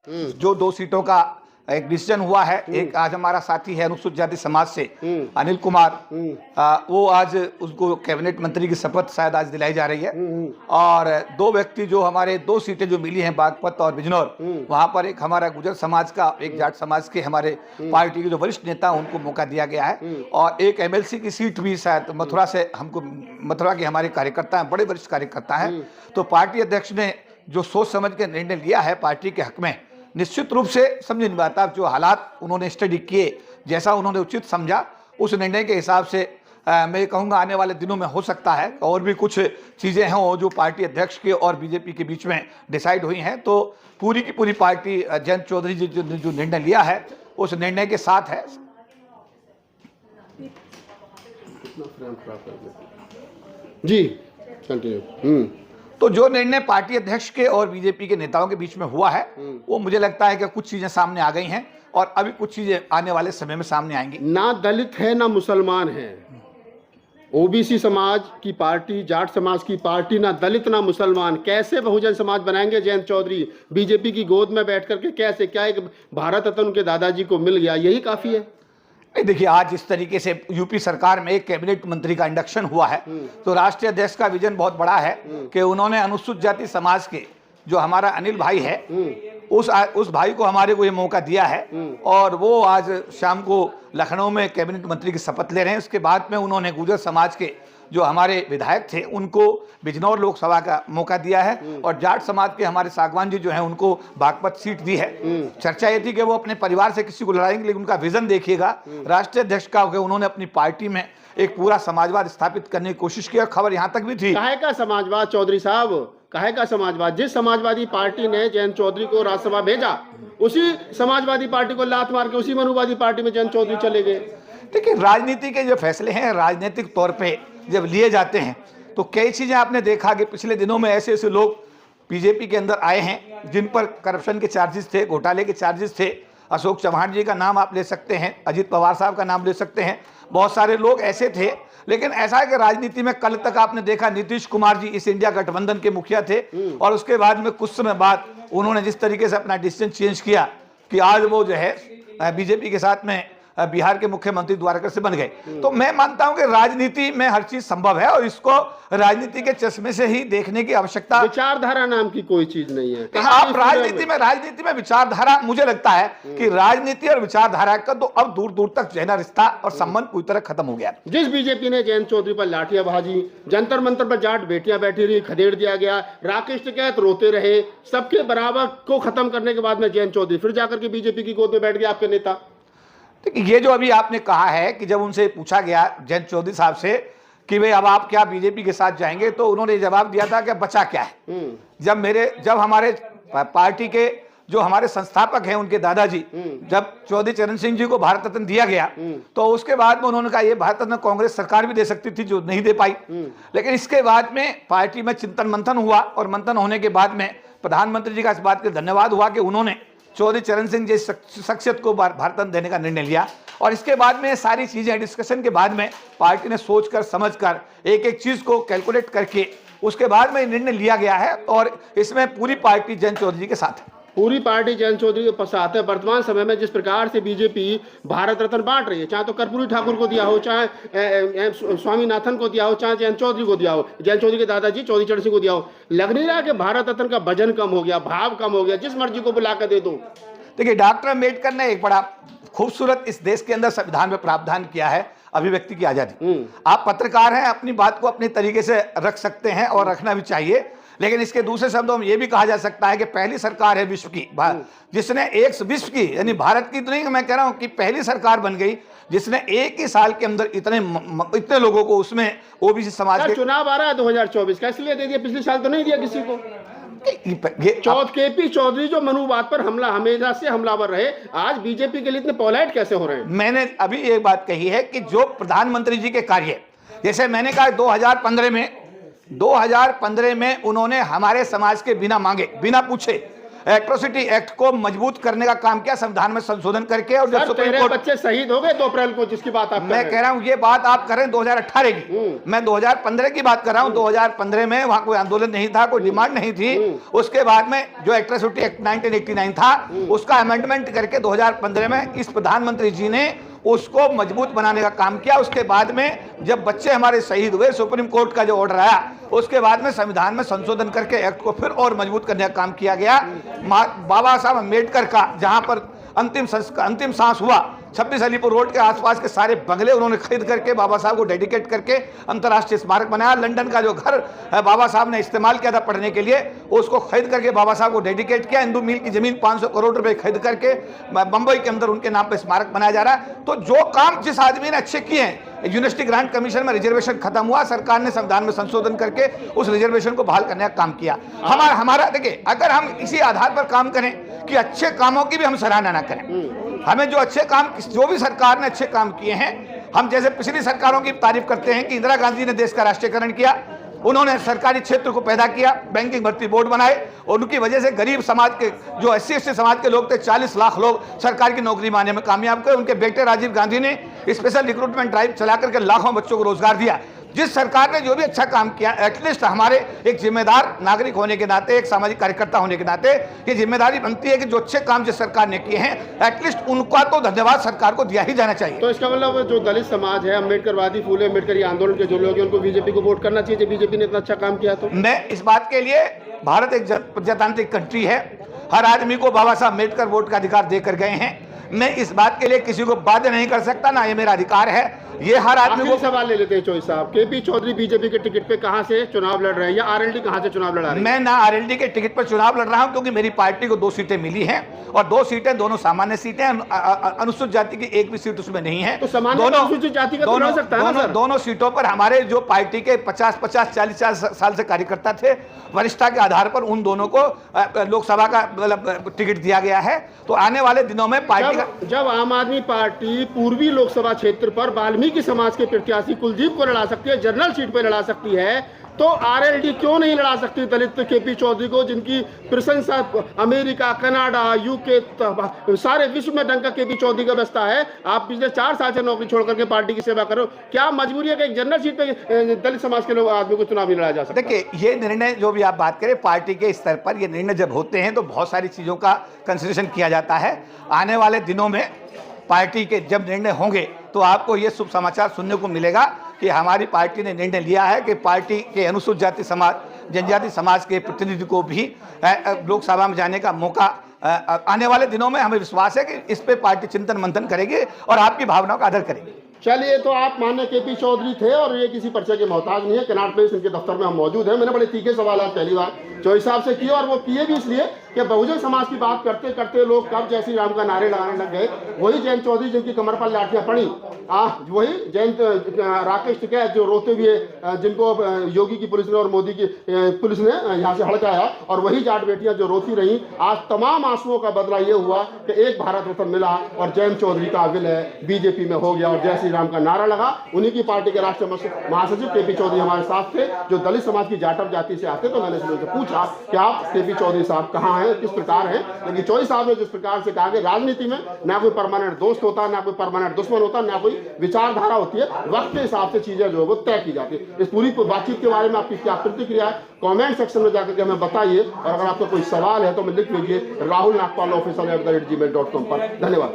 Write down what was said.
जो 2 सीटों का एक डिसीजन हुआ है। एक आज हमारा साथी है अनुसूचित जाति समाज से अनिल कुमार, वो आज उसको कैबिनेट मंत्री की शपथ शायद आज दिलाई जा रही है। और 2 व्यक्ति जो हमारे 2 सीटें जो मिली हैं बागपत और बिजनौर, वहां पर एक हमारा गुर्जर समाज का, एक जाट समाज के हमारे पार्टी के जो वरिष्ठ नेता उनको मौका दिया गया है। और एक MLC की सीट भी शायद मथुरा से, हमको मथुरा के हमारे कार्यकर्ता हैं, बड़े वरिष्ठ कार्यकर्ता हैं। तो पार्टी अध्यक्ष ने जो सोच समझ के निर्णय लिया है पार्टी के हक में, निश्चित रूप से समझ नहीं पाता, जो हालात उन्होंने स्टडी किए, जैसा उन्होंने उचित समझा, उस निर्णय के हिसाब से मैं कहूँगा आने वाले दिनों में हो सकता है और भी कुछ चीज़ें हों जो पार्टी अध्यक्ष के और बीजेपी के बीच में डिसाइड हुई हैं। तो पूरी की पूरी पार्टी जयंत चौधरी जी जो निर्णय लिया है उस निर्णय के साथ है। जी कंटिन्यू। तो जो निर्णय पार्टी अध्यक्ष के और बीजेपी के नेताओं के बीच में हुआ है, वो मुझे लगता है कि कुछ चीजें सामने आ गई हैं और अभी कुछ चीजें आने वाले समय में सामने आएंगी। ना दलित है ना मुसलमान है, OBC समाज की पार्टी, जाट समाज की पार्टी, ना दलित ना मुसलमान, कैसे बहुजन समाज बनाएंगे जयंत चौधरी? बीजेपी की गोद में बैठ करके कैसे? क्या एक भारत रत्न उनके दादाजी को मिल गया, यही काफी है? देखिए, आज इस तरीके से यूपी सरकार में एक कैबिनेट मंत्री का इंडक्शन हुआ है, तो राष्ट्रीय अध्यक्ष का विजन बहुत बड़ा है कि उन्होंने अनुसूचित जाति समाज के जो हमारा अनिल भाई है, उस भाई को हमारे को ये मौका दिया है और वो आज शाम को लखनऊ में कैबिनेट मंत्री की शपथ ले रहे हैं। उसके बाद में उन्होंने गुर्जर समाज के जो हमारे विधायक थे उनको बिजनौर लोकसभा का मौका दिया है और जाट समाज के हमारे सागवान जी जो हैं उनको बागपत सीट दी है। चर्चा ये थी कि वो अपने परिवार से किसी को लड़ाएंगे, लेकिन उनका विजन देखिएगा राष्ट्रीय अध्यक्ष का, उन्होंने अपनी पार्टी में एक पूरा समाजवाद स्थापित करने की कोशिश की। खबर यहाँ तक भी थी, काहे का समाजवाद चौधरी साहब, काहे का समाजवाद? जिस समाजवादी पार्टी ने जयंत चौधरी को राज्यसभा भेजा, उसी समाजवादी पार्टी को लात मार के उसी मनुवादी पार्टी में जयंत चौधरी चले गए। देखिए, राजनीति के जो फैसले हैं राजनीतिक तौर पे जब लिए जाते हैं तो कई चीजें आपने देखा कि पिछले दिनों में ऐसे ऐसे लोग बीजेपी के अंदर आए हैं जिन पर करप्शन के चार्जेस थे, घोटाले के चार्जेस थे। अशोक चौहान जी का नाम आप ले सकते हैं, अजित पवार साहब का नाम ले सकते हैं, बहुत सारे लोग ऐसे थे। लेकिन ऐसा है कि राजनीति में कल तक आपने देखा नीतीश कुमार जी इस इंडिया गठबंधन के मुखिया थे और उसके बाद में कुछ समय बाद उन्होंने जिस तरीके से अपना डिसीजन चेंज किया कि आज वो जो है बीजेपी के साथ में बिहार के मुख्यमंत्री द्वारका से बन गए। तो मैं मानता हूं कि राजनीति में हर चीज संभव है और इसको राजनीति के चश्मे से ही देखने की आवश्यकता। विचारधारा नाम की कोई चीज नहीं है। आप राजनीति में विचारधारा, मुझे लगता है कि राजनीति और विचारधारा का तो अब दूर दूर तक जो है ना रिश्ता और संबंध पूरी तरह खत्म हो गया। जिस बीजेपी ने जयंत चौधरी पर लाठियां भाजी, जंतर मंतर पर जाट बेटियां बैठी रही, खदेड़ दिया गया, राकेश टिकैत रोते रहे, सबके बराबर को खत्म करने के बाद में जयंत चौधरी फिर जाकर के बीजेपी की गोद में बैठ गया आपके नेता। ये जो अभी आपने कहा है कि जब उनसे पूछा गया जयंत चौधरी साहब से कि भाई अब आप क्या बीजेपी के साथ जाएंगे, तो उन्होंने जवाब दिया था कि बचा क्या है। जब हमारे पार्टी के जो हमारे संस्थापक हैं उनके दादाजी, जब चौधरी चरण सिंह जी को भारत रत्न दिया गया तो उसके बाद में उन्होंने कहा ये भारत रत्न कांग्रेस सरकार भी दे सकती थी जो नहीं दे पाई। लेकिन इसके बाद में पार्टी में चिंतन मंथन हुआ और मंथन होने के बाद में प्रधानमंत्री जी का इस बात के धन्यवाद हुआ कि उन्होंने चौधरी चरण सिंह जी शख्सियत को भारत रत्न देने का निर्णय लिया। और इसके बाद में सारी चीजें डिस्कशन के बाद में पार्टी ने सोचकर समझकर एक एक चीज को कैलकुलेट करके उसके बाद में निर्णय लिया गया है और इसमें पूरी पार्टी जयंत चौधरी जी के साथ है। पूरी पार्टी जयंत चौधरी के साथ है। वर्तमान समय में जिस प्रकार से बीजेपी भारत रत्न बांट रही है, चाहे तो कर्पूरी ठाकुर को दिया हो, चाहे स्वामीनाथन को दिया हो, चाहे जयंत चौधरी को दिया हो, जयंत चौधरी के दादाजी चौधरी चरण सिंह को दिया हो, लग नहीं रहा कि भारत रत्न का वजन कम हो गया, भाव कम हो गया, जिस मर्जी को बुला कर दे दो। देखिए, डॉक्टर अम्बेडकर ने एक बड़ा खूबसूरत इस देश के अंदर संविधान में प्रावधान किया है अभिव्यक्ति की आजादी। आप पत्रकार हैं, अपनी बात को अपने तरीके से रख सकते हैं और रखना भी चाहिए, लेकिन इसके दूसरे शब्दों में यह भी कहा जा सकता है कि पहली सरकार है विश्व की जिसने एक विश्व की, यानी भारत की तो नहीं, मैं कह रहा हूं कि पहली सरकार बन गई जिसने एक ही साल के अंदर इतने लोगों को उसमें ओबीसी समाज के। चुनाव आ रहा है 2024 का, इसलिए दे दिया, पिछले साल तो नहीं दिया किसी को। केपी चौधरी जो मनुवाद पर हमेशा से हमलावर रहे, आज बीजेपी के लिए इतने पोलाइट कैसे हो रहे हैं? मैंने अभी एक बात कही है कि जो प्रधानमंत्री जी के कार्य, जैसे मैंने कहा 2015 में उन्होंने हमारे समाज के बिना मांगे बिना पूछे एट्रोसिटी एक्ट को मजबूत करने का काम किया संविधान में संशोधन करके। और जब सुप्रीम कोर्ट, बच्चे शहीद हो गए 2 अप्रैल को, जिसकी बात आप मैं कह रहा हूं ये बात आप कर रहे हैं 2018 की, मैं 2015 की बात कर रहा हूं। 2015 में वहां कोई आंदोलन नहीं था, कोई डिमांड नहीं थी। उसके बाद में जो एट्रोसिटी एक्ट 1989 था उसका अमेंडमेंट करके 2015 में इस प्रधानमंत्री जी ने उसको मजबूत बनाने का काम किया। उसके बाद में जब बच्चे हमारे शहीद हुए, सुप्रीम कोर्ट का जो ऑर्डर आया, उसके बाद में संविधान में संशोधन करके एक्ट को फिर और मजबूत करने का काम किया गया। बाबा साहब अम्बेडकर का जहां पर अंतिम सांस हुआ, 26 अलीपुर रोड के आसपास के सारे बंगले उन्होंने खरीद करके बाबा साहब को डेडिकेट करके अंतर्राष्ट्रीय स्मारक बनाया। लंदन का जो घर बाबा साहब ने इस्तेमाल किया था पढ़ने के लिए, उसको खरीद करके बाबा साहब को डेडिकेट किया। हिंदू मिल की जमीन 500 करोड़ रुपए खरीद करके बंबई के अंदर उनके नाम पर स्मारक बनाया जा रहा है। तो जो काम जिस आदमी ने अच्छे किए हैं, यूनिवर्सिटी ग्रांट कमीशन में रिजर्वेशन खत्म हुआ, सरकार ने संविधान में संशोधन करके उस रिजर्वेशन को बहाल करने का काम किया। हमारा देखिए, अगर हम इसी आधार पर काम करें कि अच्छे कामों की भी हम सराहना ना करें, हमें जो अच्छे काम, जो भी सरकार ने अच्छे काम किए हैं, हम जैसे पिछली सरकारों की तारीफ करते हैं कि इंदिरा गांधी ने देश का राष्ट्रीयकरण किया, उन्होंने सरकारी क्षेत्र को पैदा किया, बैंकिंग भर्ती बोर्ड बनाए, और उनकी वजह से गरीब समाज के जो SC/ST समाज के लोग थे, 40 लाख लोग सरकार की नौकरी पाने में कामयाब हुए। उनके बेटे राजीव गांधी ने स्पेशल रिक्रूटमेंट ड्राइव चला करके लाखों बच्चों को रोजगार दिया। जिस सरकार ने जो भी अच्छा काम किया, एटलीस्ट हमारे एक जिम्मेदार नागरिक होने के नाते, एक सामाजिक कार्यकर्ता होने के नाते ये जिम्मेदारी बनती है कि जो अच्छे काम जिस सरकार ने किए हैं, एटलीस्ट उनका तो धन्यवाद सरकार को दिया ही जाना चाहिए। तो इसका मतलब जो दलित समाज है, अम्बेडकरवादी, फूले अम्बेडकरी आंदोलन के जो लोग हैं, उनको बीजेपी को वोट करना चाहिए, बीजेपी ने इतना अच्छा काम किया। तो मैं इस बात के लिए, भारत एक प्रजातांत्रिक कंट्री है, हर आदमी को बाबा साहब अम्बेडकर वोट का अधिकार देकर गए हैं। मैं इस बात के लिए किसी को बाध्य नहीं कर सकता, ना ये मेरा अधिकार है। ये हर आदमी को सवाल ले लेते हैं चौधरी साहब, केपी चौधरी बीजेपी के टिकट पे कहां से चुनाव लड़ रहे हैं, या आरएलडी कहां से चुनाव लड़ा रहे हैं? मैं ना आरएलडी के टिकट पर चुनाव लड़ रहा हूं, क्योंकि मेरी पार्टी को 2 सीटें मिली हैं, और 2 सीटें दोनों सामान्य सीटें, अनुसूचित जाति की एक भी सीट उसमें नहीं है। तो सामान्य अनुसूचित जाति का चुनाव सकता है ना सर? दोनों सीटों पर हमारे जो पार्टी के 50-50, 40 साल से कार्यकर्ता थे, वरिष्ठता के आधार पर उन दोनों को लोकसभा का टिकट दिया गया है। तो आने वाले दिनों में पार्टी का, जब आम आदमी पार्टी पूर्वी लोकसभा क्षेत्र पर वाल्मीकि समाज के प्रत्याशी कुलदीप को लड़ा सकती है, जनरल सीट पर लड़ा सकती है, तो आरएलडी क्यों नहीं लड़ा सकती दलित केपी चौधरी को, जिनकी प्रशंसा अमेरिका, कनाडा, यूके, सारे विश्व में डंका केपी चौधरी का बसता है। आप पिछले 4 साल से नौकरी छोड़ करके पार्टी की सेवा करो, क्या मजबूरी है कि एक जनरल सीट पे दलित समाज के लोग आदमी को चुनाव नहीं लड़ा जा सकता? देखिए, ये निर्णय जो भी आप बात करें, पार्टी के स्तर पर ये निर्णय जब होते हैं तो बहुत सारी चीजों का कंसिडरेशन किया जाता है। आने वाले दिनों में पार्टी के जब निर्णय होंगे तो आपको ये शुभ समाचार सुनने को मिलेगा कि हमारी पार्टी ने निर्णय लिया है कि पार्टी के अनुसूचित जाति समाज, जनजाति समाज के प्रतिनिधि को भी लोकसभा में जाने का मौका आने वाले दिनों में, हमें विश्वास है कि इस पे पार्टी चिंतन मंथन करेगी और आपकी भावनाओं का आदर करेगी। चलिए, तो आप माननीय केपी चौधरी थे और ये किसी परिचय के मोहताज नहीं है। कनाट प्लेस इनके दफ्तर में हम मौजूद हैं। मैंने बड़े तीखे सवाल पहली बार चौधरी साहब से किए, और वो किए भी इसलिए कि बहुजन समाज की बात करते करते लोग कब जय श्री राम का नारे लगाने लग गए। वही जयंत चौधरी जिनकी कमर पर लाठियां पड़ी, वही जयंत राकेश टिकैत जो रोते हुए, जिनको योगी की पुलिस ने और मोदी की पुलिस ने यहाँ से हड़काया, और वही जाट बेटियां जो रोती रही। आज तमाम आंसुओं का बदला ये हुआ कि एक भारत रत्न मिला और जयंत चौधरी का विलय बीजेपी में हो गया और जय श्री राम का नारा लगा। उन्हीं की पार्टी के राष्ट्रीय महासचिव केपी चौधरी हमारे साथ थे, जो दलित समाज की जाटव जाति से आते। तो मैंने उनसे पूछा कि आप केपी चौधरी साहब कहाँ हैं, किस प्रकार हैं। लेकिन चौधरी साहब ने जिस प्रकार से कहा कि राजनीति में ना कोई परमानेंट दोस्त होता, ना कोई परमानेंट दुश्मन होता, ना कोई विचारधारा होती है, वक्त के हिसाब से चीजें जो है वो तय की जाती है। इस पूरी बातचीत के बारे में आपकी क्या प्रतिक्रिया है, कमेंट सेक्शन में जाकर के हमें बताइए, और अगर आपका कोई सवाल है तो हमें लिख लीजिए rahulnagpal@gmail.com पर। धन्यवाद।